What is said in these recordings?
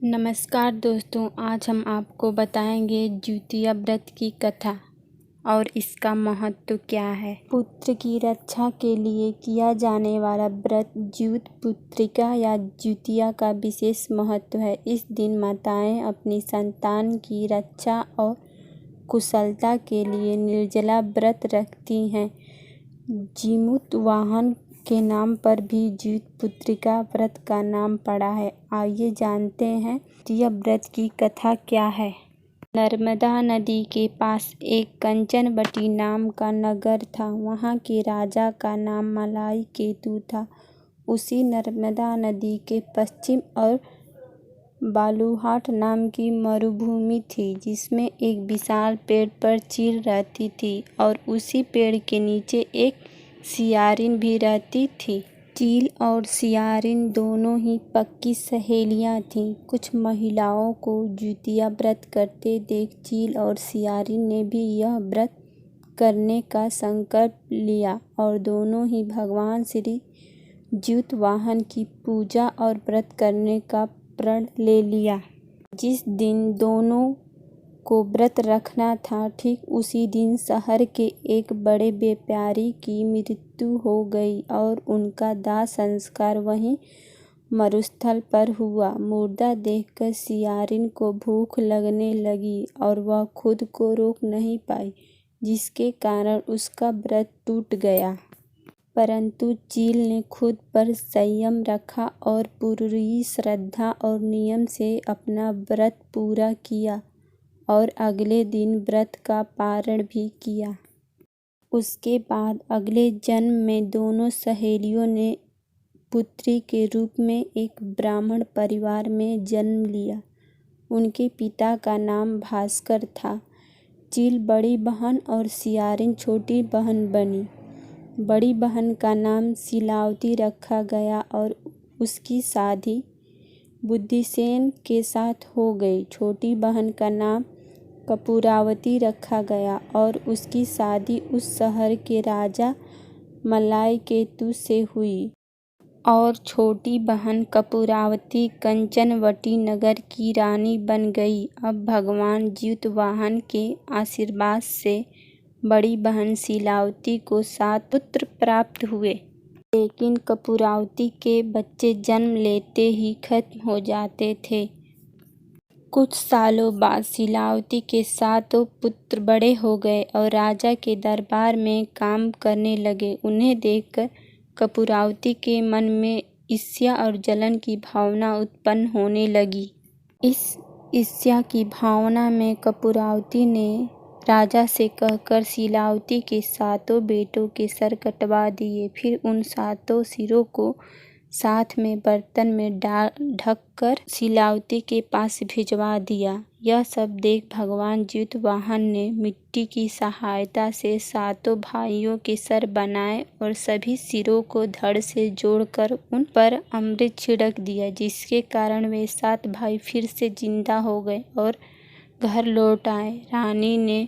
नमस्कार दोस्तों, आज हम आपको बताएंगे जिउतिया व्रत की कथा और इसका महत्व क्या है। पुत्र की रक्षा के लिए किया जाने वाला व्रत जिउत पुत्रिका या जिउतिया का विशेष महत्व है। इस दिन माताएं अपनी संतान की रक्षा और कुशलता के लिए निर्जला व्रत रखती हैं। जिमुतवाहन के नाम पर भी जिउत पुत्रिका व्रत का नाम पड़ा है। आइए जानते हैं जिउतिया व्रत की कथा क्या है। नर्मदा नदी के पास एक कंचनवटी नाम का नगर था। वहाँ के राजा का नाम मलाई केतु था। उसी नर्मदा नदी के पश्चिम और बालूहाट नाम की मरुभूमि थी, जिसमें एक विशाल पेड़ पर चील रहती थी और उसी पेड़ के नीचे एक सियारिन भी रहती थी। चील और सियारिन दोनों ही पक्की सहेलियां थीं। कुछ महिलाओं को जिउतिया व्रत करते देख चील और सियारिन ने भी यह व्रत करने का संकल्प लिया और दोनों ही भगवान श्री जिउतवाहन की पूजा और व्रत करने का प्रण ले लिया। जिस दिन दोनों को व्रत रखना था, ठीक उसी दिन शहर के एक बड़े व्यापारी की मृत्यु हो गई और उनका दाह संस्कार वहीं मरुस्थल पर हुआ। मुर्दा देखकर सियारिन को भूख लगने लगी और वह खुद को रोक नहीं पाई, जिसके कारण उसका व्रत टूट गया। परंतु चील ने खुद पर संयम रखा और पूरी श्रद्धा और नियम से अपना व्रत पूरा किया और अगले दिन व्रत का पारण भी किया। उसके बाद अगले जन्म में दोनों सहेलियों ने पुत्री के रूप में एक ब्राह्मण परिवार में जन्म लिया। उनके पिता का नाम भास्कर था। चील बड़ी बहन और सियारिन छोटी बहन बनी। बड़ी बहन का नाम शिलावती रखा गया और उसकी शादी बुद्धिसेन के साथ हो गई। छोटी बहन का नाम कपूरावती रखा गया और उसकी शादी उस शहर के राजा मलाई केतु से हुई और छोटी बहन कपूरावती कंचनवटी नगर की रानी बन गई। अब भगवान जिउतवाहन के आशीर्वाद से बड़ी बहन शिलावती को 7 पुत्र प्राप्त हुए, लेकिन कपूरावती के बच्चे जन्म लेते ही खत्म हो जाते थे। कुछ सालों बाद शिलावती के 7 पुत्र बड़े हो गए और राजा के दरबार में काम करने लगे। उन्हें देखकर कपूरावती के मन में ईर्ष्या और जलन की भावना उत्पन्न होने लगी। इस ईर्ष्या की भावना में कपूरावती ने राजा से कहकर शिलावती के 7 बेटों के सर कटवा दिए। फिर उन 7 सिरों को साथ में बर्तन में ढककर शिलावती के पास भिजवा दिया। यह सब देख भगवान जिउतवाहन ने मिट्टी की सहायता से 7 भाइयों के सर बनाए और सभी सिरों को धड़ से जोड़कर उन पर अमृत छिड़क दिया, जिसके कारण वे 7 भाई फिर से जिंदा हो गए और घर लौट आए। रानी ने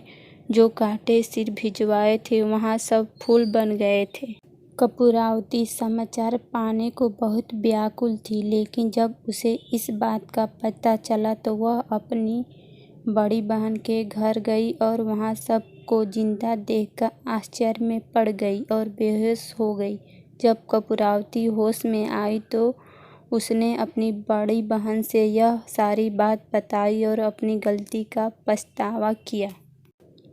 जो काटे सिर भिजवाए थे, वहाँ सब फूल बन गए थे। कपूरावती समाचार पाने को बहुत व्याकुल थी, लेकिन जब उसे इस बात का पता चला तो वह अपनी बड़ी बहन के घर गई और वहाँ सबको जिंदा देखकर आश्चर्य में पड़ गई और बेहोश हो गई। जब कपूरावती होश में आई तो उसने अपनी बड़ी बहन से यह सारी बात बताई और अपनी गलती का पछतावा किया।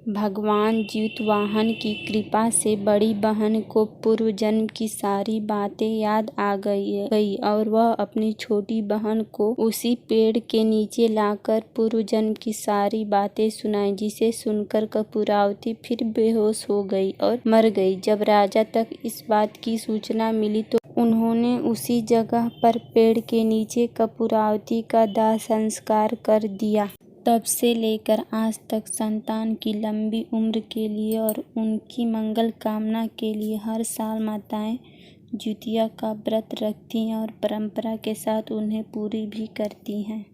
भगवान जिउतवाहन की कृपा से बड़ी बहन को पूर्व जन्म की सारी बातें याद आ गई और वह अपनी छोटी बहन को उसी पेड़ के नीचे लाकर पूर्व जन्म की सारी बातें सुनाई, जिसे सुनकर कपूरावती फिर बेहोश हो गई और मर गई। जब राजा तक इस बात की सूचना मिली तो उन्होंने उसी जगह पर पेड़ के नीचे कपूरावती का दाह संस्कार कर दिया। तब से लेकर आज तक संतान की लंबी उम्र के लिए और उनकी मंगल कामना के लिए हर साल माताएं जिउतिया का व्रत रखती हैं और परंपरा के साथ उन्हें पूरी भी करती हैं।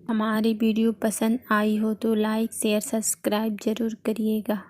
हमारी वीडियो पसंद आई हो तो लाइक, शेयर, सब्सक्राइब जरूर करिएगा।